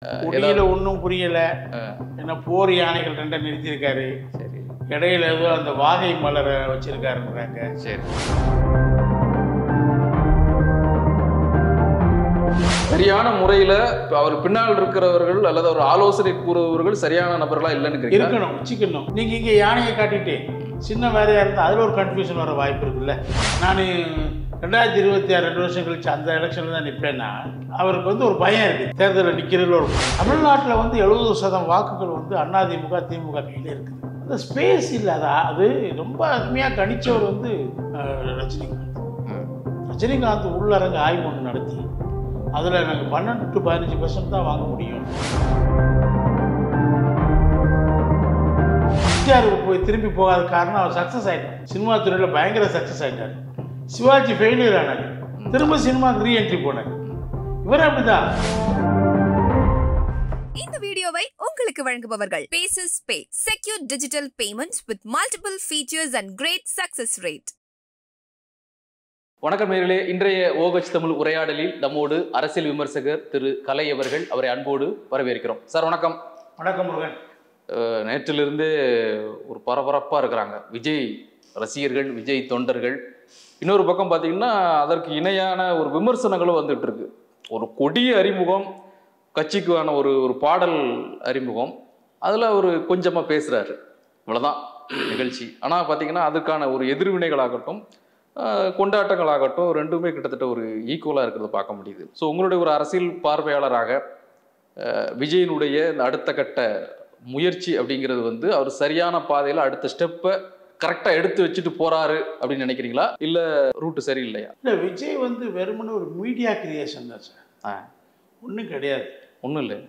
குடியில ஒன்றும் புரியல. ஏன்னா போர் யானைகள் ரெண்டை நிறுத்தியிருக்காரு. சரி, இடையில ஏதோ அந்த வாகை மலரை வச்சிருக்காருன்றாங்க. சரி. சரியான முறையில அவர் பின்னால் இருக்கிறவர்கள் அல்லது அவர் ஆலோசனை கூறுபவர்கள் சரியான நபர்களா இல்லைன்னு இருக்கணும், வச்சுக்கணும். நீங்க இங்க யானையை காட்டிட்டு சின்ன வேலையா இருந்தா அதுல ஒரு கன்ஃபியூஷன் வர வாய்ப்பு இருக்குல்ல. நான் 2026 2 வருஷம் கழிச்சு அந்த எலெக்ஷன்ல தான் நிற்பேன்னா அவருக்கு வந்து ஒரு பயம் இருக்கு. தேர்தலில் நிற்கிறதுல ஒரு தமிழ்நாட்டில் வந்து 70% வாக்குகள் வந்து அதிமுக திமுக கையில் இருக்குது. அந்த ஸ்பேஸ் இல்லாதா அது ரொம்ப அருமையாக கணிச்சவர் வந்து ரஜினிகாந்த். ரஜினிகாந்த் உள்ளரங்க ஆய்வு ஒன்று நடத்தி அதில் நாங்கள் 12 to 15% தான் வாங்க முடியும். எம்ஜிஆருக்கு போய் திரும்பி போகாத காரணம் அவர் சக்ஸஸ் ஆகிட்டார். சினிமா துறையில் பயங்கர சக்ஸஸ் ஆகிட்டார். சிவாஜி ஃபெயிலியர் ஆனார், திரும்ப சினிமாக்கு ரீஎன்ட்ரி போனார். இவர் அப்படிதான். இந்த வீடியோவை உங்களுக்கு வழங்குபவர்கள் Paces Pay, secure digital payments with multiple features and great success rate. வணக்கம் நேயர்களே, இன்றைய OH தமிழ் உரையாடலில் நம்மோடு அரசியல் விமர்சகர் திரு கலை அவர்கள், அவரை அன்போடு வரவேற்கிறோம். சார் வணக்கம். வணக்கம் முருகன். நேற்றிலிருந்து ஒரு பரபரப்பாக இருக்கிறாங்க விஜய் ரசிகர்கள், விஜய் தொண்டர்கள். இன்னொரு பக்கம் பார்த்தீங்கன்னா அதற்கு இணையான ஒரு விமர்சனங்களும் வந்துட்டு இருக்கு. ஒரு கொடிய அறிமுகம், கட்சிக்கான ஒரு பாடல் அறிமுகம், அதில் அவர் கொஞ்சமாக பேசுகிறாரு, இவ்வளோதான் நிகழ்ச்சி. ஆனால் பார்த்தீங்கன்னா அதுக்கான ஒரு எதிர்வினைகளாகட்டும் கொண்டாட்டங்களாகட்டும் ரெண்டுமே கிட்டத்தட்ட ஒரு ஈக்குவலாக இருக்கிறத பார்க்க முடியுது. ஸோ உங்களுடைய ஒரு அரசியல் பார்வையாளராக விஜயனுடைய இந்த அடுத்த கட்ட முயற்சி அப்படிங்கிறது வந்து அவர் சரியான பாதையில் அடுத்த ஸ்டெப்பை கரெக்டாக எடுத்து வச்சுட்டு போறாரு அப்படின்னு நினைக்கிறீங்களா, இல்லை ரூட்டு சரியில்லையா? இல்லை, விஜய் வந்து வெறுமனே ஒரு மீடியா கிரியேஷன் தான் சார், ஒன்றும் கிடையாது. ஒன்றும் இல்லை.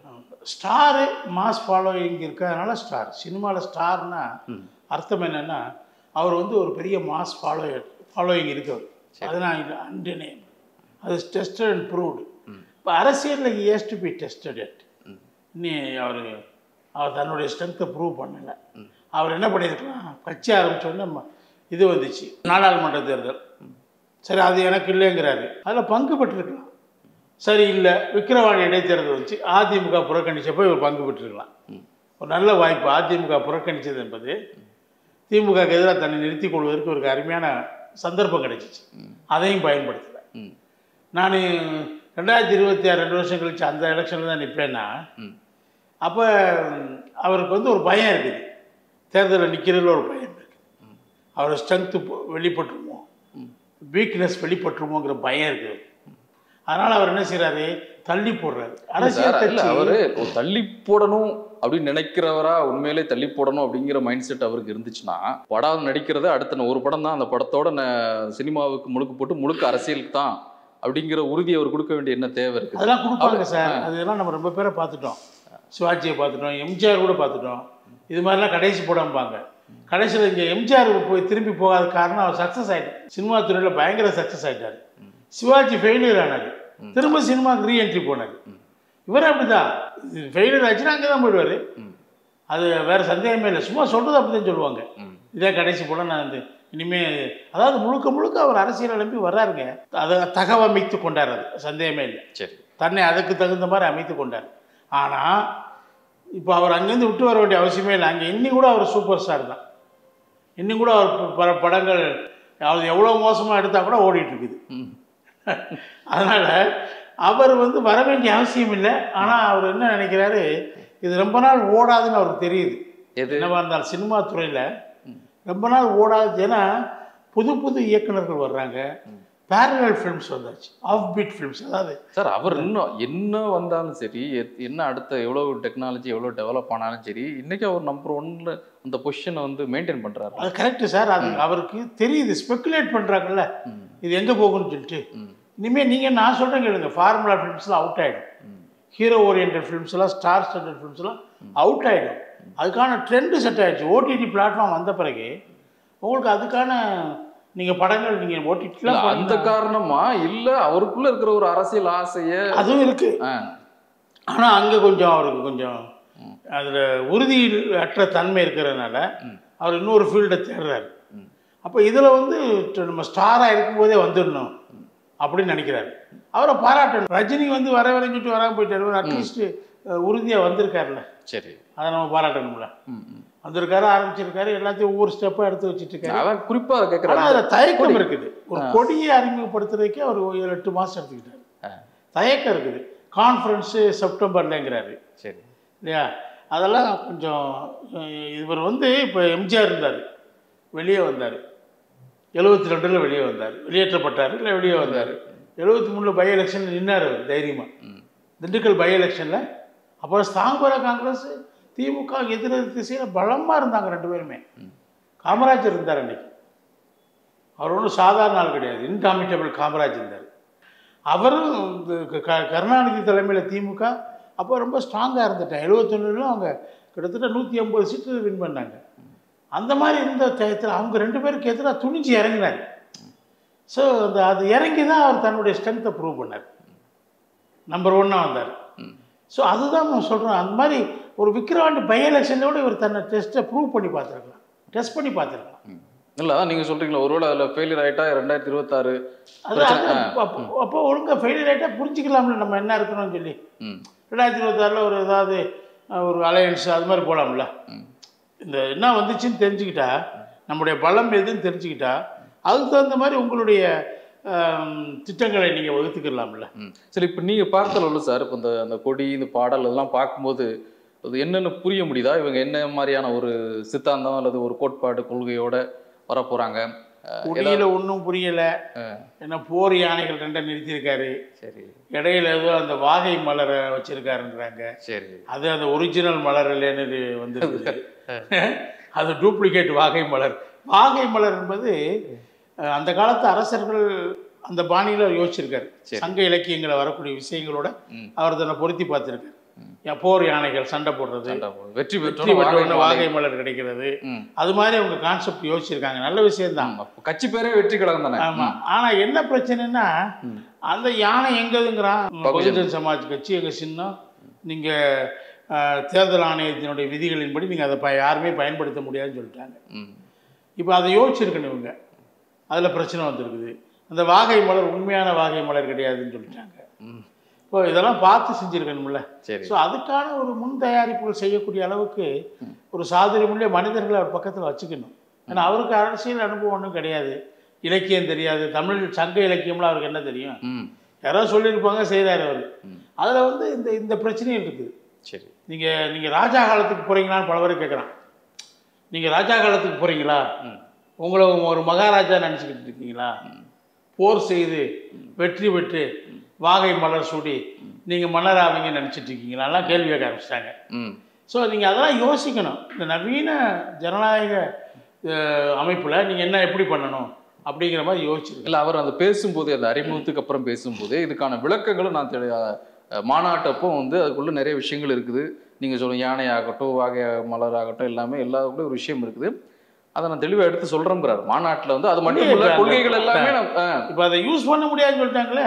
ஸ்டாரு மாஸ் ஃபாலோயிங் இருக்கிறதுனால ஸ்டார். சினிமாவில் ஸ்டார்னா அர்த்தம் என்னன்னா அவர் வந்து ஒரு பெரிய மாஸ் ஃபாலோயிங் இருக்கவர். அதனால் அன்டினேம், அது டெஸ்டட் அண்ட் ப்ரூவ்டு. இப்போ அரசியலில் ஹேஸ் டு பி டெஸ்டட் எட். இன்னி அவர் தன்னுடைய ஸ்ட்ரென்த்தை ப்ரூவ் பண்ணலை. அவர் என்ன பண்ணியிருக்கலாம், கட்சி ஆரம்பித்தோடனே இது வந்துச்சு நாடாளுமன்ற தேர்தல். சரி, அது எனக்கு இல்லைங்கிறாரு, அதில் பங்கு பெற்றிருக்கலாம். சரி, இல்லை விக்கிரவாணி இடைத்தேர்தல் வந்துச்சு, அதிமுக புறக்கணிச்சப்போ இவர் பங்கு பெற்றிருக்கலாம். ஒரு நல்ல வாய்ப்பு. அதிமுக புறக்கணித்தது என்பது திமுகக்கு எதிராக தன்னை நிறுத்திக் கொள்வதற்கு ஒரு அருமையான சந்தர்ப்பம் கிடைச்சிச்சு. அதையும் பயன்படுத்தலை. நான் 2026 2 வருஷம் கழிச்சு அந்த எலெக்ஷனில் தான் நிற்பேன்னா அப்போ அவருக்கு வந்து ஒரு பயம் இருக்குது. தேர்தலில் நிற்கிறதுல ஒரு பயம் இருக்குது. அவர் ஸ்ட்ரென்த்து வெளிப்பட்டுருமோ, வீக்னஸ் வெளிப்பட்டுருமோங்கிற பயம் இருக்குது. அதனால் அவர் என்ன செய்கிறாரு, தள்ளி போடுறாரு. அரசியல் அவர் தள்ளி போடணும் அப்படின்னு நினைக்கிறவரா, உண்மையிலே தள்ளி போடணும் அப்படிங்கிற மைண்ட் செட் அவருக்கு இருந்துச்சுன்னா படம் நடிக்கிறத அடுத்த ஒரு படம் தான், அந்த படத்தோட சினிமாவுக்கு முழுக்க போட்டு முழுக்க அரசியலுக்கு தான் அப்படிங்கிற உறுதி அவர் கொடுக்க வேண்டிய என்ன தேவை இருக்குது? அதெல்லாம் கொடுப்பாங்க சார். அதெல்லாம் நம்ம ரொம்ப பேரை பார்த்துட்டோம். சிவாஜியை பார்த்துட்டோம், எம்ஜிஆர் கூட பார்த்துட்டோம். இது மாதிரிலாம் கடைசி போடாம்பாங்க. கடைசியில் இங்கே எம்ஜிஆர் போய் திரும்பி போகாத காரணம் அவர் சக்ஸஸ் ஆகிட்டார். சினிமா துறையில் பயங்கர சக்ஸஸ் ஆகிட்டார். சிவாஜி ஃபெயிலியர் ஆனார், திரும்ப சினிமாவுக்கு ரீஎன்ட்ரி போனார். இவர் அப்படிதான், ஃபெயிலியர் ஆச்சுன்னா அங்கே தான் போயிடுவார். அது வேறு சந்தேகமே இல்லை. சும்மா சொல்கிறது அப்படி தான் சொல்லுவாங்க. இதே கடைசி போல நான் வந்து இனிமேல், அதாவது முழுக்க முழுக்க அவர் அரசியல் எழுப்பி வர்றாருங்க. அதை தகவமைத்து கொண்டார், அது சந்தேகமே இல்லை. சரி, தன்னை அதுக்கு தகுந்த மாதிரி அமைத்து கொண்டார். ஆனால் இப்போ அவர் அங்கேருந்து விட்டு வர வேண்டிய அவசியமே இல்லை. அங்கே இன்னும் கூட அவர் சூப்பர் ஸ்டார் தான். இன்னும் கூட அவர் படங்கள் அது எவ்வளோ மோசமாக எடுத்தால் கூட ஓடிட்டுருக்குது. அதனால் அவர் வந்து வர வேண்டிய அவசியம் இல்லை. ஆனால் அவர் என்ன நினைக்கிறாரு, இது ரொம்ப நாள் ஓடாதுன்னு அவருக்கு தெரியுது. என்னவா இருந்தாலும் சினிமா துறையில் ரொம்ப நாள் ஓடாது. ஏன்னா புது புது இயக்குநர்கள் வர்றாங்க, பேரலல் ஃபிலிம்ஸ் வந்தாச்சு, ஆஃப் பீட் ஃபிலிம்ஸ். அதாவது சார் அவர் இன்னும் என்ன வந்தாலும் சரி, என்ன அடுத்த எவ்வளோ டெக்னாலஜி எவ்வளோ டெவலப் ஆனாலும் சரி, இன்றைக்கி அவர் நம்பர் 1 அந்த பொசிஷனை வந்து மெயின்டைன் பண்ணுறாரு. அது கரெக்டு சார். அது அவருக்கு தெரியுது. ஸ்பெக்குலேட் பண்ணுறாங்கல்ல, இது எங்கே போகும்னு சொல்லிட்டு. இனிமேல் நீங்கள் நான் சொல்கிறேன் கேளுங்க, ஃபார்முலா ஃபிலிம்ஸ்லாம் அவுட் ஆகிடும், ஹீரோ ஓரியன்ட் ஃபிலிம்ஸ்லாம், ஸ்டார் ஸ்டாண்டர்ட் ஃபிலிம்ஸ்லாம் அவுட் ஆகிடும். அதுக்கான ட்ரெண்டு செட் ஆகிடுச்சு. ஓடிடி பிளாட்ஃபார்ம் வந்த பிறகு உங்களுக்கு அதுக்கான நீங்கள் படங்கள் நீங்கள் ஓடிடிலாம் அந்த காரணமா இல்லை அவருக்குள்ள இருக்கிற ஒரு அரசியல் ஆசையை அதுவும் இருக்குது. ஆனால் அங்கே கொஞ்சம் அவருக்கு கொஞ்சம் அதில் உறுதி அற்ற தன்மை இருக்கிறதுனால அவர் இன்னொரு ஃபீல்டை தேடுறாரு. அப்போ இதில் வந்து நம்ம ஸ்டாராக இருக்கும்போதே வந்துடணும் அப்படின்னு நினைக்கிறாரு. அவரை பாராட்டணும். ரஜினி வந்து வர வரைஞ்சிட்டு வராமல் போயிட்டாரு. அட்லீஸ்ட் உறுதியாக வந்திருக்காருல்ல. சரி. அதை நம்ம பாராட்டணும்ல. ம், ம். வந்திருக்காரு, ஆரம்பிச்சிருக்காரு, எல்லாத்தையும் ஒவ்வொரு ஸ்டெப்பாக எடுத்து வச்சுட்டு அதான் குறிப்பா கேட்குறேன். ஆனால் அதில் தயக்கம் இருக்குது. ஒரு கொடியை அறிமுகப்படுத்துறதுக்கே அவர் 7-8 மாதம் எடுத்துக்கிட்டார். தயக்கம் இருக்குது. கான்ஃபரன்ஸு செப்டம்பர்லங்கிறாரு. சரி. இல்லையா? அதெல்லாம் கொஞ்சம் இவர் வந்து இப்போ எம்ஜிஆர் இருந்தார், வெளியே வந்தார். 72ல் வெளியே வந்தார், வெளியேற்றப்பட்டார், இல்லை வெளியே வந்தார். 73ல் பை எலெக்ஷனில் நின்னார் அவர் தைரியமாக. திண்டுக்கல் பை எலெக்ஷனில். அப்புறம் ஸ்தாங்கோர காங்கிரஸ் திமுக எதிர் திசையில் பலமாக இருந்தாங்க 2 பேருமே. காமராஜர் இருந்தார் அன்னைக்கு. அவர் ஒன்றும் சாதாரண ஆள் கிடையாது, இன்காமிட்டபிள் காமராஜ் இருந்தார். அவரும் கருணாநிதி தலைமையில் திமுக அப்போ ரொம்ப ஸ்ட்ராங்காக இருந்துட்டேன். 71ல் அவங்க கிட்டத்தட்ட 180 சீட்டு வின் பண்ணாங்க. அந்த மாதிரி இருந்த டயத்தில் அவங்க 2 பேருக்கு எதிராக துணிஞ்சு இறங்கினார். ஸோ அது இறங்கி தான் அவர் தன்னுடைய ஸ்ட்ரென்த்தை ப்ரூவ் பண்ணார். நம்பர் 1 வந்தார். ஸோ அதுதான் நான் சொல்கிறேன். அந்த மாதிரி ஒரு விக்கிரவாண்டி பை எலெக்ஷனோடு இவர் தன்னை ப்ரூவ் பண்ணி பார்த்துருக்கலாம், டெஸ்ட் பண்ணி பார்த்துருக்கலாம். இல்லை, அதான் நீங்கள் சொல்கிறீங்களா, ஒருவேளை அதில் ஃபெயிலியர் ஆகிட்டா 2026 அது அப்போ ஒழுங்காக ஃபெயிலியர் ஆகிட்டா புரிஞ்சிக்கலாம்ல நம்ம என்ன இருக்கணும்னு சொல்லி. 2026 ஒரு ஏதாவது ஒரு அலையன்ஸ் அது மாதிரி போகலாம்ல. இந்த என்ன வந்துச்சுன்னு தெரிஞ்சுக்கிட்டா, நம்முடைய பலம் எதுன்னு தெரிஞ்சுக்கிட்டா, அதுக்கு தகுந்த மாதிரி உங்களுடைய திட்டங்களை நீங்கள் வகுத்துக்கலாம்ல. சரி, இப்போ நீங்கள் பார்த்தல சார், இப்போ அந்த கொடி, இந்த பாடல் அதெல்லாம் பார்க்கும்போது அது என்னென்னு புரிய முடியுதா? இவங்க என்ன மாதிரியான ஒரு சித்தாந்தம் அல்லது ஒரு கோட்பாடு கொள்கையோட வரப்போகிறாங்க? கொடியில் ஒன்றும் புரியலை. ஏன்னா போர் யானைகள் 2 நிறுத்தியிருக்காரு. சரி. இடையில ஏதோ அந்த வாகை மலரை வச்சிருக்காருன்றாங்க. சரி. அது அந்த ஒரிஜினல் மலர் இல்லைன்னு வந்துருக்குது. அது டூப்ளிகேட் வாகை மலர். வாகை மலர் என்பது அந்த காலத்து அரசர்கள் அந்த பாணியில் யோசிச்சிருக்காரு. சங்க இலக்கியங்களை வரக்கூடிய விஷயங்களோட அவர் தன்னை பொருத்தி பார்த்துருக்காரு. போர் யானைகள் சண்டை போடுறது, வெற்றி பெற்ற வாகை மலர் கிடைக்கிறது, அது மாதிரி அவங்க கான்செப்ட் யோசிச்சிருக்காங்க. நல்ல விஷயம்தான். கட்சி பேரே வெற்றி கழகம் தானே. ஆமாம். ஆனால் என்ன பிரச்சனைன்னா, அந்த யானை எங்கதுங்கிறான். பகுஜன் சமாஜ் கட்சி எங்கள் சின்னம், நீங்கள் தேர்தல் ஆணையத்தினுடைய விதிகளின்படி நீங்கள் அதை யாருமே பயன்படுத்த முடியாதுன்னு சொல்லிட்டாங்க. இப்போ அதை யோசிச்சிருக்கணும் இவங்க. அதில் பிரச்சனை வந்துருக்குது. அந்த வாகை மலர் உண்மையான வாகை மலர் கிடையாதுன்னு சொல்லிட்டாங்க. இப்போ இதெல்லாம் பார்த்து செஞ்சுருக்கணும்ல. ஸோ அதுக்கான ஒரு முன் தயாரிப்புகள் செய்யக்கூடிய அளவுக்கு ஒரு சாதுரியமுள்ள மனிதர்களை அவர் பக்கத்தில் வச்சுக்கணும். ஏன்னா அவருக்கு அரசியல் அனுபவம் ஒன்றும் கிடையாது, இலக்கியம் தெரியாது, தமிழ் சங்க இலக்கியம்லாம் அவருக்கு என்ன தெரியும்? யாராவது சொல்லியிருப்பாங்க, செய்கிறார் அவர். அதில் வந்து இந்த பிரச்சனையும் இருக்குது. சரி, நீங்கள் ராஜா காலத்துக்கு போகிறீங்களான்னு பல பேர் கேட்குறான். நீங்கள் ராஜா காலத்துக்கு போகிறீங்களா? உங்களை ஒரு மகாராஜா நினச்சிக்கிட்டு இருக்கீங்களா? போர் செய்து வெற்றி பெற்று வாகை மலர் சூடி நீங்கள் மன்னர் ஆவீங்கன்னு நினச்சிட்டு இருக்கீங்களாலாம் கேள்வி கேட்க ஆரம்பிச்சிட்டாங்க. ஸோ நீங்கள் அதெல்லாம் யோசிக்கணும். இந்த நவீன ஜனநாயக அமைப்பில் நீங்கள் என்ன எப்படி பண்ணணும் அப்படிங்கிற மாதிரி யோசிச்சிருக்கு. இல்லை, அவர் அந்த பேசும்போது, அந்த அறிமுகத்துக்கு அப்புறம் பேசும்போது இதுக்கான விளக்கங்களும் நான் மாநாட்டப்போ வந்து அதுக்குள்ளே நிறைய விஷயங்கள் இருக்குது. நீங்கள் சொல்லுங்கள், யானை ஆகட்டும், வாகை மலர் ஆகட்டும், எல்லாமே எல்லாருக்குள்ள ஒரு விஷயம் இருக்குது. அதை நான் தெளிவாக எடுத்து சொல்கிறேங்கிறார் மாநாட்டில். வந்து அது மட்டும் இல்லை, கொள்கைகள் எல்லாமே இப்போ அதை யூஸ் பண்ண முடியாதுன்னு சொல்லிட்டாங்களே,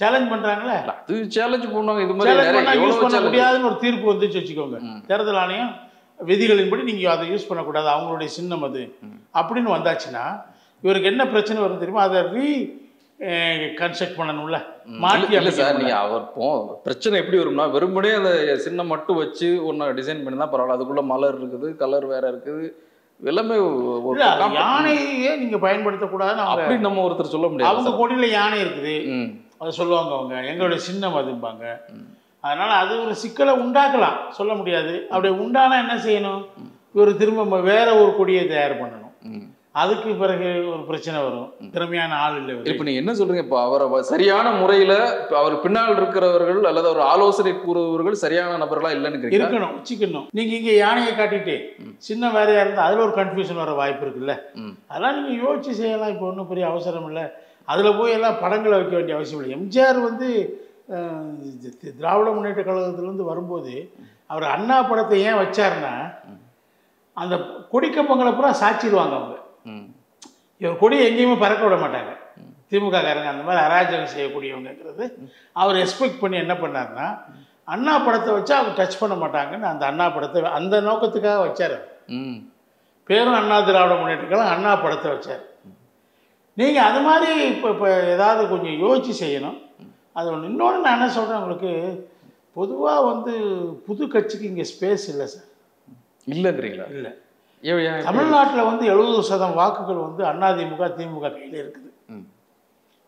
சேலஞ்ச் பண்ணுறாங்களே. அது சேலஞ்ச் பண்ணுவாங்க. இது மாதிரி யூஸ் பண்ண முடியாதுன்னு ஒரு தீர்ப்பு வந்துச்சு வச்சுக்கோங்க. தேர்தல் ஆணையம் விதிகளின்படி நீங்கள் அதை யூஸ் பண்ணக்கூடாது, அவங்களுடைய சின்னம் அது அப்படின்னு வந்தாச்சுன்னா இவருக்கு என்ன பிரச்சனை வரும் தெரியுமா? அதை கன்ஸ்ட்ரக்ட் பண்ணணும்ல, மாற்றி. இல்லை சார், நீங்கள் அவர் பிரச்சனை எப்படி வரும்னா, வெறுமனே அந்த சின்னம் மட்டும் வச்சு ஒன்று டிசைன் பண்ணி தான் பரவாயில்ல. அதுக்குள்ளே மலர் இருக்குது, கலர் வேற இருக்குது, எல்லாமே யானையே நீங்க பயன்படுத்தக்கூடாதுன்னு அப்படி நம்ம ஒருத்தர் சொல்ல முடியாது. அவங்க கொடியில யானை இருக்குது, அதை சொல்லுவாங்க, அவங்க எங்களுடைய சின்னம் அதும்பாங்க. அதனால அது ஒரு சிக்கலை உண்டாக்கலாம், சொல்ல முடியாது. அப்படி உண்டானா என்ன செய்யணும்? இவர் திரும்ப வேற ஒரு கொடியை தயார் பண்ணணும். அதுக்கு பிறகு ஒரு பிரச்சனை வரும், திறமையான ஆள் இல்லை. இப்போ நீங்க என்ன சொல்றீங்க? இப்போ அவரை சரியான முறையில அவர் பின்னால் இருக்கிறவர்கள் அல்லது ஒரு ஆலோசனை கூறுபவர்கள் சரியான நபர்களா இல்லைன்னு இருக்கணும், வச்சுக்கணும். நீங்க இங்க யானையை காட்டிட்டு சின்ன வேறையா இருந்தால் அதுல ஒரு கன்ஃபியூஷன் வர வாய்ப்பு இருக்குல்ல. அதெல்லாம் நீங்க யோசிச்சு செய்யலாம். இப்போ ஒன்றும் பெரிய அவசரம் இல்லை. அதுல போய் எல்லாம் படங்களை வைக்க வேண்டிய அவசியம் இல்லை. எம்ஜிஆர் வந்து திராவிட முன்னேற்ற கழகத்திலேருந்து வரும்போது அவர் அண்ணா படத்தை ஏன் வச்சாருன்னா, அந்த கொடிக்கம்பங்களை பூரா சாச்சிடுவாங்க அவங்க. இவர் கொடியை எங்கேயுமே பறக்க விட மாட்டாங்க திமுக காரங்க. அந்த மாதிரி அராஜகம் செய்யக்கூடியவங்கிறது அவர் எக்ஸ்பெக்ட் பண்ணி என்ன பண்ணார்னா, அண்ணா படத்தை வச்சா அவங்க டச் பண்ண மாட்டாங்கன்னு அந்த அண்ணா படத்தை அந்த நோக்கத்துக்காக வச்சார். பேரும் அண்ணா திராவிட முன்னேற்ற கழகம், அண்ணா படத்தை வச்சார். நீங்கள் அது மாதிரி இப்போ ஏதாவது கொஞ்சம் யோசிச்சு செய்யணும். அது ஒன்று. இன்னொன்று நான் என்ன சொல்கிறேன் உங்களுக்கு, பொதுவாக வந்து புது கட்சிக்கு இங்கே ஸ்பேஸ் இல்லை சார். இல்லைங்கிறீங்களா? இல்லை. ஏன் தமிழ்நாட்டில் வந்து 70% வாக்குகள் வந்து அதிமுக திமுக கையில் இருக்குது.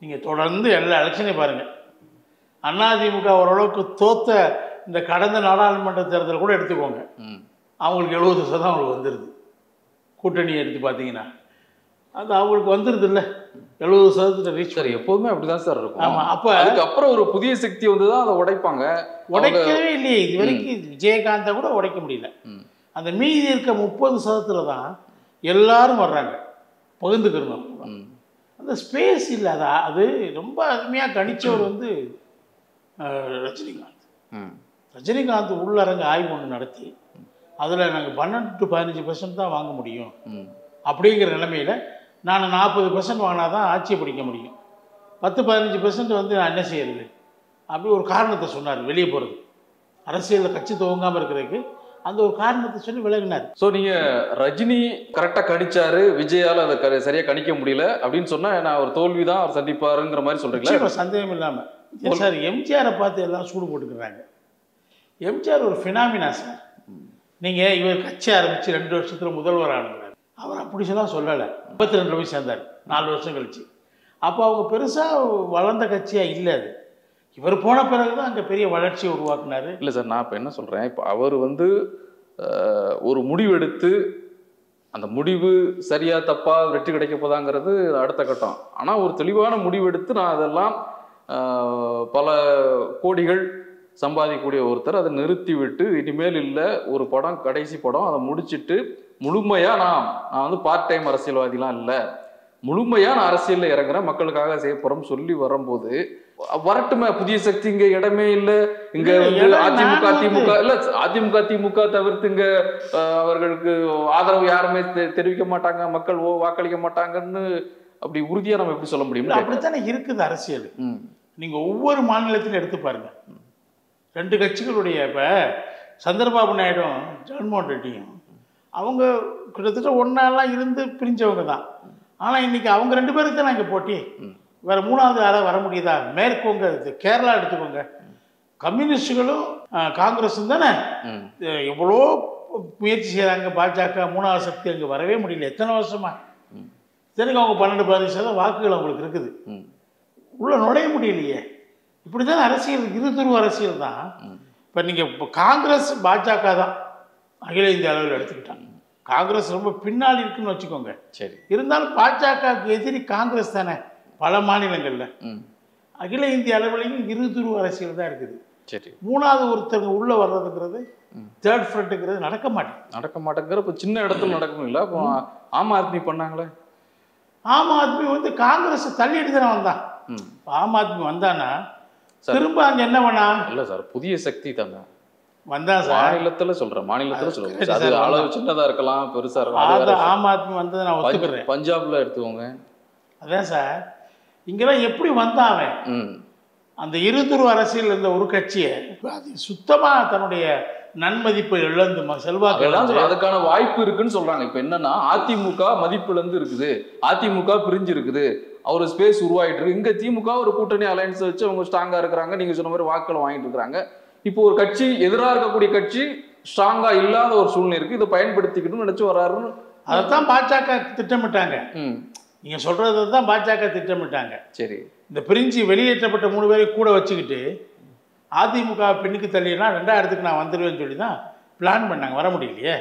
நீங்கள் தொடர்ந்து எல்லா எலெக்ஷனையும் பாருங்கள். அதிமுக ஓரளவுக்கு தோத்த இந்த கடந்த நாடாளுமன்ற தேர்தல் கூட எடுத்துக்கோங்க, அவங்களுக்கு 70% அவங்களுக்கு வந்துடுது. கூட்டணி எடுத்து பார்த்தீங்கன்னா அது அவங்களுக்கு வந்துடுது இல்லை, 70% ரீச். சார் எப்போதுமே அப்படிதான் சார் இருக்கும். ஆமாம். அப்போ அதுக்கப்புறம் ஒரு புதிய சக்தி வந்து தான் அதை உடைப்பாங்க. உடைக்கவே இல்லையே இது வரைக்கும். விஜயகாந்தை கூட உடைக்க முடியல. அந்த மீதி இருக்க 30% தான் எல்லாரும் வர்றாங்க, பகிர்ந்துக்கிறணும். அந்த ஸ்பேஸ் இல்லை. அது ரொம்ப அருமையாக கணிச்சவர் வந்து ரஜினிகாந்த். ரஜினிகாந்த் உள்ளரங்க ஆய்வு ஒன்று நடத்தி அதில் நாங்கள் 12 to 15% தான் வாங்க முடியும் அப்படிங்கிற நிலைமையில் நான் 40% வாங்கினா தான் ஆட்சியை பிடிக்க முடியும், 10-15% வந்து நான் என்ன செய்யறது அப்படி ஒரு காரணத்தை சொன்னார். வெளியே போகிறது, அரசியலில் கட்சி துவங்காமல் இருக்கிறதுக்கு அந்த ஒரு காரணத்தை சொல்லி விலகினார். ஸோ நீங்கள் ரஜினி கரெக்டாக கணிச்சாரு, விஜயால் அதை சரியாக கணிக்க முடியல அப்படின்னு சொன்னால் நான் ஒரு தோல்வி தான் அவர் சந்திப்பாருங்கிற மாதிரி சொல்கிறீங்களா? இப்போ சந்தேகம் இல்லாமல் சார். எம்ஜிஆரை பார்த்து எல்லாம் சூடு போட்டுக்கிறாங்க. எம்ஜிஆர் ஒரு ஃபினாமினா சார். நீங்கள் இவர் கட்சி ஆரம்பித்து 2 வருஷத்தில் முதல்வர் ஆனார். அவர் அப்படி சொல்லலை. 52 போய் சேர்ந்தார் 4 வருஷம் கழிச்சு. அப்போ அவங்க பெருசாக வளர்ந்த கட்சியாக இல்லை. அது இவர் போன பிறகு தான் அங்கே பெரிய வளர்ச்சியை உருவாக்குனார். இல்லை சார், நான் இப்போ என்ன சொல்கிறேன், இப்போ அவர் வந்து ஒரு முடிவு எடுத்து அந்த முடிவு சரியா தப்பா வெற்றி கிடைக்க போதாங்கிறது அடுத்த கட்டம். ஆனால் ஒரு தெளிவான முடிவு எடுத்து நான் அதெல்லாம் பல கோடிகள் சம்பாதிக்கக்கூடிய ஒருத்தர் அதை நிறுத்தி விட்டு இனிமேல் இல்லை ஒரு படம் கடைசி படம் அதை முடிச்சுட்டு முழுமையாக நான் வந்து பார்ட் டைம் அரசியல்வாதிலாம் இல்லை, முழுமையாக நான் அரசியலில் இறங்குறேன், மக்களுக்காக செய்ய போகிறோம் சொல்லி வரும்போது வரட்டுமே புதிய சக்தி. இங்க இடமே இல்லை. இங்க வந்து அதிமுக திமுக இல்ல, அதிமுக திமுக தவிர்த்து இங்க அவர்களுக்கு ஆதரவு யாருமே தெரிவிக்க மாட்டாங்க, மக்கள் வாக்களிக்க மாட்டாங்கன்னு அப்படி உறுதியா நம்ம எப்படி சொல்ல முடியும்? அப்படித்தானே இருக்குது அரசியல். நீங்க ஒவ்வொரு மாநிலத்திலும் எடுத்து பாருங்க. 2 கட்சிகளுடைய இப்ப சந்திரபாபு நாயுடும் ஜெகன்மோகன் ரெட்டியும் அவங்க கிட்டத்தட்ட ஒன்னாலாம் இருந்து பிரிஞ்சவங்க தான். ஆனா இன்னைக்கு அவங்க 2 பேருக்கு தான் இங்க போட்டி. வேற 3வது ஆளாக வர முடியுதா? மேற்கோங்க கேரளா எடுத்துக்கோங்க, கம்யூனிஸ்டுகளும் காங்கிரஸும் தானே எவ்வளோ முயற்சி செய்கிறாங்க. பாஜக 3வது சக்தி அங்கே வரவே முடியல. எத்தனை வருஷமா? இத்தனைக்கு அவங்க 12-15% வாக்குகள் அவங்களுக்கு இருக்குது, உள்ள நுழைய முடியலையே. இப்படி தான் அரசியல், இருதுருவ அரசியல் தான். இப்போ நீங்கள் இப்போ காங்கிரஸ் பாஜக தான் அகில இந்திய அளவில் எடுத்துக்கிட்டாங்க. காங்கிரஸ் ரொம்ப பின்னால் இருக்குன்னு வச்சுக்கோங்க. சரி, இருந்தாலும் பாஜகவுக்கு எதிரி காங்கிரஸ் தானே பல மாநிலங்களில். அகில இந்திய அளவிலையும் இருதுருவ அரசியல் தான் இருக்குது. சரி, 3வது ஒருத்தவங்க உள்ள வர்றதுங்கிறது, தேர்ட் ஃப்ரண்ட்டுங்கிறது நடக்க மாட்டேங்கிற. இப்போ சின்ன இடத்துல நடக்கணும் இல்லை. இப்போ ஆம் ஆத்மி பண்ணாங்களே, ஆம் ஆத்மி வந்து காங்கிரஸை தள்ளிட்டு தானே வந்தான். ஆம் ஆத்மி வந்தானா திரும்ப அங்கே என்ன பண்ணா? இல்லை சார், புதிய சக்தி தாங்க வந்தான் சார். மாநிலத்தில் சொல்கிறேன், அது அளவு சின்னதாக இருக்கலாம், பெருசாக இருக்கலாம். ஆம் ஆத்மி வந்ததை நான் ஒத்துக்கிறேன். பஞ்சாப்ல எடுத்துக்கோங்க. அதான் சார், இங்கெல்லாம் எப்படி வந்தான் அவன்? அந்த இருதுருவ அரசியல் இருந்த ஒரு கட்சியை அது சுத்தமாக தன்னுடைய நன்மதிப்பை இழந்து செல்வாக்கு, அதுக்கான வாய்ப்பு இருக்குன்னு சொல்றாங்க. இப்போ என்னன்னா அதிமுக மதிப்பிழந்து இருக்குது, அதிமுக பிரிஞ்சு இருக்குது, ஒரு ஸ்பேஸ் உருவாயிட்டு இருக்கு. இங்க திமுக ஒரு கூட்டணி அலையன்ஸ் வச்சு அவங்க ஸ்ட்ராங்கா இருக்கிறாங்க, நீங்க சொன்ன மாதிரி வாக்குகளை வாங்கிட்டு இருக்கிறாங்க. இப்போ ஒரு கட்சி எதிராக இருக்கக்கூடிய கட்சி ஸ்ட்ராங்கா இல்லாத ஒரு சூழ்நிலை இருக்கு, இதை பயன்படுத்திக்கணும்னு நினைச்சு வர்றாருன்னு அதைத்தான் பாஜக திட்டமிட்டாங்க. நீங்க சொல்றது தான் பாஜக திட்டமிட்டாங்க. சரி, இந்த பிரிஞ்சு வெளியேற்றப்பட்ட 3 பேரை கூட வச்சுக்கிட்டு அதிமுக பின்னுக்கு தள்ளினா 2000க்கு நான் வந்துடுவேன்னு சொல்லி தான் பிளான் பண்ணாங்க. வர முடியலையே.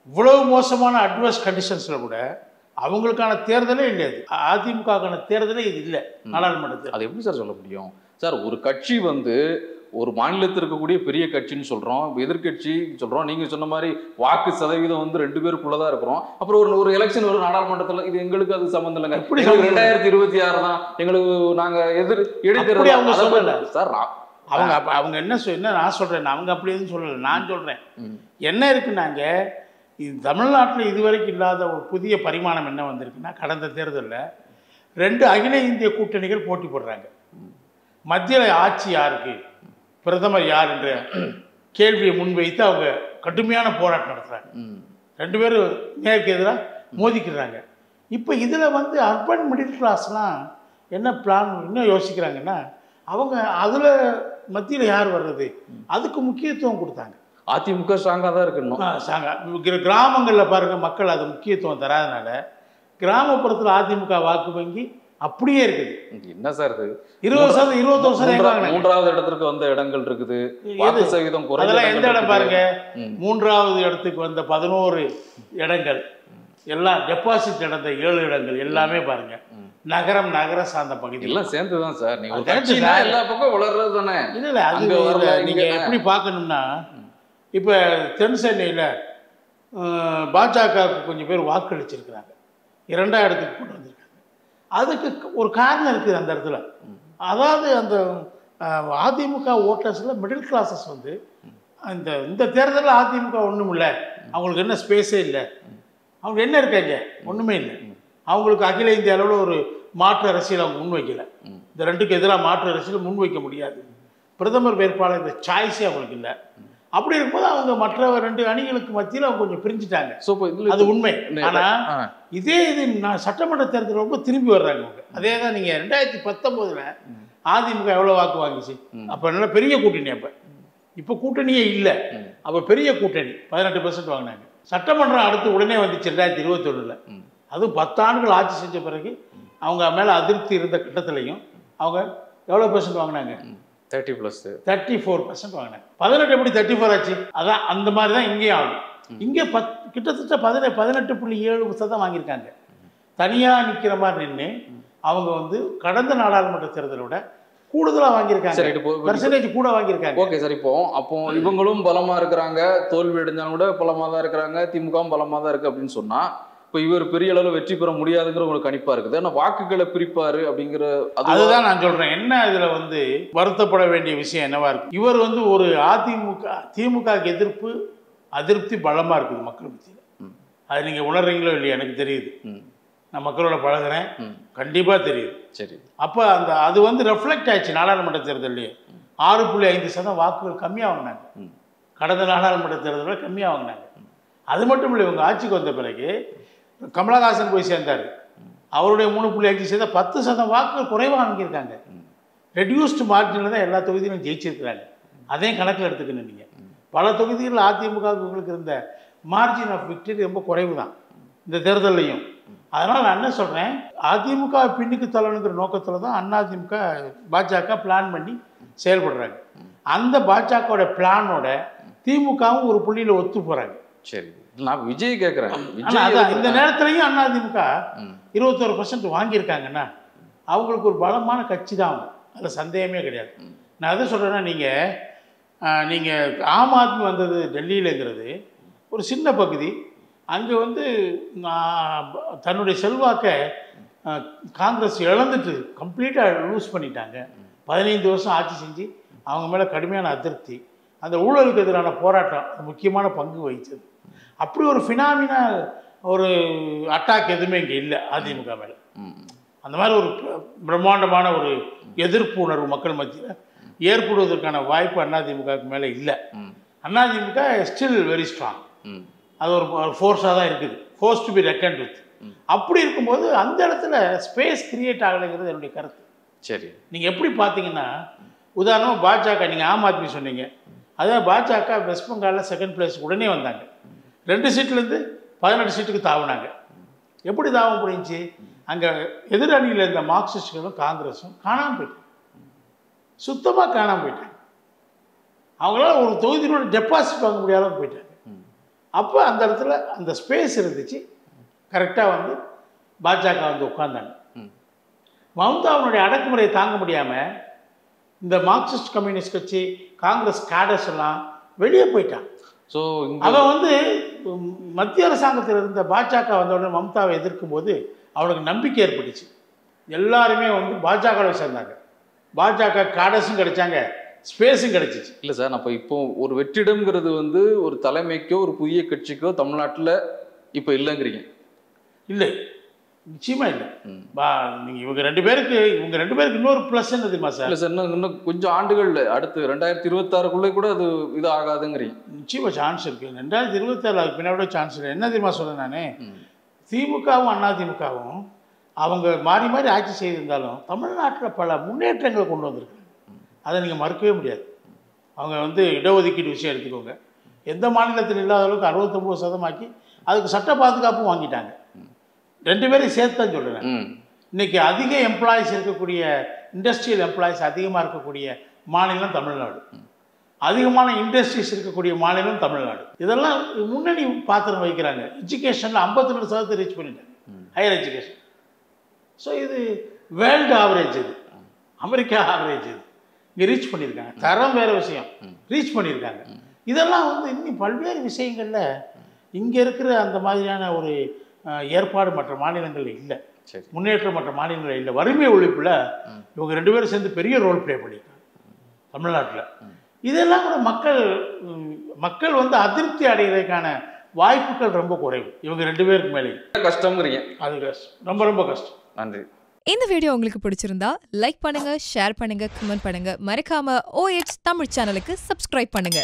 இவ்வளவு மோசமான அட்வர்ஸ் கண்டிஷன்ஸ்ல கூட அவங்களுக்கான தேர்தலே இல்லை. அது அதிமுகக்கான தேர்தலே இது இல்லை, நாடாளுமன்ற தேர்தல். அது எப்படி சார் சொல்ல முடியும்? சார், ஒரு கட்சி வந்து ஒரு மாநிலத்தில் இருக்கக்கூடிய பெரிய கட்சின்னு சொல்றோம், எதிர்கட்சி சொல்றோம். நீங்க சொன்ன மாதிரி வாக்கு சதவீதம் வந்து 2 பேருக்குள்ளதான் இருக்கிறோம். அப்புறம் ஒரு எலெக்ஷன் வரும் நாடாளுமன்றத்தில், இது எங்களுக்கு அது சம்பந்தம் இல்லைங்க. 2026 தான் எங்களுக்கு, நாங்க இடைத்தேர்தல் சார். அவங்க என்ன நான் சொல்றேன், அவங்க அப்படி எதுவும் சொல்லலை, நான் சொல்றேன் என்ன இருக்குன்னாங்க. இது தமிழ்நாட்டில் இதுவரைக்கும் இல்லாத ஒரு புதிய பரிமாணம் என்ன வந்திருக்குன்னா, கடந்த தேர்தலில் 2 அகில இந்திய கூட்டணிகள் போட்டி போடுறாங்க. மத்தியில் ஆட்சி யாருக்கு, பிரதமர் யார் என்ற கேள்வியை முன்வைத்து அவங்க கடுமையான போராட்டம் நடத்துகிறாங்க. 2 பேரும் நேருக்கு எதிராக மோதிக்கிறாங்க. இப்போ இதில் வந்து அர்பன் மிடில் கிளாஸ்லாம் என்ன பிளான் என்ன யோசிக்கிறாங்கன்னா, அவங்க அதில் மத்தியில் யார் வர்றது, அதுக்கு முக்கியத்துவம் கொடுத்தாங்க. அதிமுக ஸ்ட்ராங்காக தான் இருக்கணும். கிராமங்களில் பாருங்கள், மக்கள் அது முக்கியத்துவம் தராதனால கிராமப்புறத்தில் அதிமுக வாக்கு வங்கி அப்படியே இருக்குது. என்ன சார் இது 20% 21% மூன்றாவது இடத்துக்கு வந்த இடங்கள் இருக்குது, வாக்கு சதவீதம் அதெல்லாம் எந்த இடம் பாருங்க. மூன்றாவது இடத்துக்கு வந்த 11 இடங்கள் எல்லாம் டெபாசிட் நடந்த 7 இடங்கள் எல்லாமே பாருங்க நகர சார்ந்த பகுதி எல்லாம் சேர்ந்துதான் சார். நீங்க எல்லா பக்கம் வளர்றது தானே. இல்ல அது நீங்க எப்படி பார்க்கணும்னா, இப்ப தென் சென்னையில பாஜகவுக்கு கொஞ்சம் பேர் வாக்களிச்சிருக்கிறாங்க, 2ஆம் இடத்துக்கு கொண்டு வந்திருக்காங்க. அதுக்கு ஒரு காரணம் இருக்குது அந்த இடத்துல. அதாவது அந்த அதிமுக ஓட்டர்ஸில் மிடில் கிளாஸஸ் வந்து இந்த தேர்தலில் அதிமுக ஒன்றும் இல்லை, அவங்களுக்கு என்ன ஸ்பேஸே இல்லை, அவங்க என்ன இருக்காங்க ஒன்றுமே இல்லை. அவங்களுக்கு அகில இந்திய அளவில் ஒரு மாற்று அரசியல் அவங்க முன்வைக்கலை. இந்த ரெண்டுக்கு எதிராக மாற்று அரசியல் முன்வைக்க முடியாது. பிரதமர் வேட்பாளர் இந்த சாய்ஸே அவங்களுக்கு இல்லை. அப்படி இருக்கும்போது அவங்க மற்ற 2 அணிகளுக்கு மத்தியில் அவங்க கொஞ்சம் பிரிஞ்சுட்டாங்க. அது உண்மை. ஆனால் இது சட்டமன்ற தேர்தல் ரொம்ப திரும்பி வர்றாங்க அவங்க. அதே தான் நீங்கள் 2019 அதிமுக எவ்வளோ வாக்கு வாங்கிச்சு, அப்போ நல்ல பெரிய கூட்டணி. இப்போ கூட்டணியே இல்லை, அப்போ பெரிய கூட்டணி 18% வாங்கினாங்க. சட்டமன்றம் அடுத்து உடனே வந்துச்சு 2021. அதுவும் 10 ஆண்டுகள் ஆட்சி செஞ்ச பிறகு அவங்க மேலே அதிருப்தி இருந்த கட்டத்திலையும் அவங்க எவ்வளோ % வாங்கினாங்க? 34% வாங்கினாங்க. 18 எப்படி 34 ஆச்சு? அதான் அந்த மாதிரி தான் இங்கேயும் ஆகும். இங்கே கிட்டத்தட்ட 18.7% வாங்கியிருக்காங்க. தனியாக நிற்கிற மாதிரி நின்று அவங்க வந்து கடந்த நாடாளுமன்ற தேர்தலை விட கூடுதலாக வாங்கியிருக்காங்க, பெர்சன்டேஜ் கூட வாங்கியிருக்காங்க. Okay sir. அப்போ இவங்களும் பலமாக இருக்கிறாங்க, தோல்வி அடைஞ்சாலும் கூட பலமாக தான் இருக்கிறாங்க, திமுகவும் பலமாக தான் இருக்குது அப்படின்னு சொன்னால், இப்போ இவர் பெரிய அளவில் வெற்றி பெற முடியாதுங்கிற உங்களுக்கு கணிப்பாக இருக்குது. ஆனால் வாக்குகளை பிரிப்பார் அப்படிங்கிற அதுதான் நான் சொல்கிறேன். என்ன இதில் வந்து வருத்தப்பட வேண்டிய விஷயம் என்னவா இருக்கு, இவர் வந்து ஒரு திமுக அதிருப்தி பலமாக இருக்குது மக்கள் மத்தியில். அது நீங்கள் உணர்றீங்களோ இல்லையா எனக்கு தெரியுது. நான் மக்களோட பழகிறேன், கண்டிப்பாக தெரியுது. சரி. அப்போ அது வந்து ரெஃப்ளெக்ட் ஆயிடுச்சு நாடாளுமன்ற தேர்தல்லையே. 6.5% வாக்குகள் கம்மியாக வாங்கினாங்க, கடந்த நாடாளுமன்ற தேர்தலில் கம்மியாக வாங்கினாங்க. அது மட்டும் இல்லை, இவங்க ஆட்சிக்கு வந்த பிறகு கமலஹாசன் போய் சேர்ந்தார், அவருடைய 3.5% 10% வாக்குகள் குறைவாக வாங்கியிருக்காங்க. ரெடியூஸ்டு மார்ஜினில் தான் எல்லா தொகுதியிலும் ஜெயிச்சிருக்கிறாங்க. அதையும் கணக்கில் எடுத்துக்கணும் நீங்கள். பல தொகுதிகளில் அதிமுகவுக்கு இருந்த மார்ஜின் ஆஃப் விக்டரி ரொம்ப குறைவு தான் இந்த தேர்தலையும். அதனால் நான் என்ன சொல்கிறேன், அதிமுக பின்னுக்கு தள்ளணுங்கிற நோக்கத்தில் தான் பாஜக பிளான் பண்ணி செயல்படுறாங்க. அந்த பாஜகவோட பிளானோட திமுகவும் ஒரு புள்ளியில் ஒத்து போகிறாங்க. சரி, நான் விஜய் கேட்குறேன். இந்த நேரத்துலையும் அதிமுக 21% வாங்கியிருக்காங்கன்னா அவங்களுக்கு ஒரு பலமான கட்சி தான் அவங்க, அதில் சந்தேகமே கிடையாது. நான் எதை சொல்கிறேன்னா, நீங்கள் ஆம் ஆத்மி வந்தது டெல்லியிலங்கிறது ஒரு சின்ன பகுதி. அங்கே வந்து தன்னுடைய செல்வாக்கை காங்கிரஸ் இழந்துட்டு கம்ப்ளீட்டாக லூஸ் பண்ணிட்டாங்க. 15 வருஷம் ஆட்சி செஞ்சு அவங்க மேலே கடுமையான அதிருப்தி, அந்த ஊழலுக்கு எதிரான போராட்டம் முக்கியமான பங்கு வகித்தது. அப்படி ஒரு ஃபினாமினா ஒரு அட்டாக் எதுவுமே இங்கே இல்லை அதிமுக மேலே. அந்த மாதிரி ஒரு பிரம்மாண்டமான ஒரு எதிர்ப்பு உணர்வு மக்கள் மத்தியில் ஏற்படுவதற்கான வாய்ப்பு அதிமுகவுக்கு மேலே இல்லை. AIADMK still very strong. அது ஒரு ஃபோர்ஸாக தான் இருக்குது, ஃபோர்ஸ் டு பி ரெக்கன்ட் வித். அப்படி இருக்கும்போது அந்த இடத்துல ஸ்பேஸ் கிரியேட் ஆகலைங்கிறது என்னுடைய கருத்து. சரி, நீங்கள் எப்படி பார்த்தீங்கன்னா, உதாரணமாக பாஜக, நீங்கள் ஆம் ஆத்மி சொன்னீங்க, அதான் பாஜக வெஸ்ட் பெங்காலில் 2nd பிளேஸ் உடனே வந்தாங்க. 2 சீட்லேருந்து 18 சீட்டுக்கு தாவுனாங்க. எப்படி தாவ முடிஞ்சு? அங்கே எதிரணியில் இருந்த மார்க்சிஸ்டுகளும் காங்கிரஸும் காணாமல் போயிட்டாங்க, சுத்தமாக காணாமல் போயிட்டாங்க. அவங்களால ஒரு தொகுதியோட டெபாசிட் வாங்க முடியாத போயிட்டாங்க. அப்போ அந்த இடத்துல அந்த ஸ்பேஸ் இருந்துச்சு, கரெக்டாக வந்து பாஜக வந்து உட்கார்ந்தாங்க. மம்தாவுடைய அடக்குமுறையை தாங்க முடியாமல் இந்த மார்க்சிஸ்ட் கம்யூனிஸ்ட் கட்சி, காங்கிரஸ் கேடர்ஸ் எல்லாம் வெளியே போயிட்டான். ஸோ அவன் வந்து மத்திய அரசாங்கத்தில் இருந்த பாஜக வந்தவுடனே மம்தாவை எதிர்க்கும் போது அவனுக்கு நம்பிக்கை ஏற்பட்டுச்சு. எல்லாருமே வந்து பாஜகவை சேர்ந்தாங்க, பாஜக கேடர்ஸும் கிடைச்சாங்க, ஸ்பேஸும் கிடைச்சிச்சு. இல்லை சார், அப்போ இப்போ ஒரு வெற்றிடம்ங்கிறது வந்து ஒரு தலைமைக்கோ ஒரு புதிய கட்சிக்கோ தமிழ்நாட்டில் இப்போ இல்லைங்கிறீங்க? இல்லை, நிச்சயமா இல்லை. நீங்கள் இவங்க ரெண்டு பேருக்கு இன்னொரு ப்ளஸ் என்ன தெரியுமா சார்? இல்லை சார், இன்னும் கொஞ்சம் ஆண்டுகள் அடுத்து 2026க்குள்ளே கூட அது இது ஆகாதுங்கிறீங்க? நிச்சயமா சான்ஸ் இருக்குது. 2026 அதுக்கு பின்னாடி சான்ஸ் இல்லை. என்ன தெரியுமா சொல்கிறேன் நான், திமுகவும் அதிமுகவும் அவங்க மாறி மாறி ஆட்சி செய்திருந்தாலும் தமிழ்நாட்டில் பல முன்னேற்றங்களை கொண்டு வந்திருக்காங்க. அதை நீங்கள் மறுக்கவே முடியாது. அவங்க வந்து இடஒதுக்கீடு விஷயம் எடுத்துக்கோங்க, எந்த மாநிலத்தில் இல்லாத அளவுக்கு 69% ஆக்கி அதுக்கு சட்ட பாதுகாப்பும் வாங்கிட்டாங்க. 2 பேரையும் சேர்த்து தான் சொல்கிறேன். இன்றைக்கி அதிக எம்ப்ளாயிஸ் இருக்கக்கூடிய இண்டஸ்ட்ரியல் எம்ப்ளாயிஸ் அதிகமாக இருக்கக்கூடிய மாநிலம் தமிழ்நாடு, அதிகமான இண்டஸ்ட்ரீஸ் இருக்கக்கூடிய மாநிலம் தமிழ்நாடு. இதெல்லாம் முன்னணி பாத்திரம் வைக்கிறாங்க. எஜுகேஷனில் 52% ரீச் பண்ணிட்டாங்க, ஹையர் எஜுகேஷன். ஸோ இது வேர்ல்டு ஆவரேஜ், இது அமெரிக்கா ஆவரேஜ், இது இங்கே ரீச் பண்ணியிருக்காங்க. தரம் வேறு விஷயம், ரீச் பண்ணியிருக்காங்க. இதெல்லாம் வந்து இன்னும் பல்வேறு விஷயங்களில் இங்கே இருக்கிற அந்த மாதிரியான ஒரு ஏற்பாடு மற்ற மாநிலங்களில் இல்லை, முன்னேற்றம் மற்ற மாநிலங்களில் இல்லை. வறுமை ஒழிப்பில் இவங்க 2 பேரும் சேர்ந்து பெரிய ரோல் ப்ளே பண்ணியிருக்காங்க தமிழ்நாட்டில். இதெல்லாம் கூட மக்கள் வந்து அதிருப்தி அடைகிறதுக்கான வாய்ப்புகள் ரொம்ப குறைவு இவங்க 2 பேருக்கு மேலே. கஷ்டம்ங்கிறீங்க? அது கஷ்டம், ரொம்ப ரொம்ப கஷ்டம். நன்றி. இந்த வீடியோ உங்களுக்கு பிடிச்சிருந்தா லைக் பண்ணுங்க, ஷேர் பண்ணுங்க, கமெண்ட் பண்ணுங்க. மறக்காம OH தமிழ் சேனலுக்கு சப்ஸ்கிரைப் பண்ணுங்க.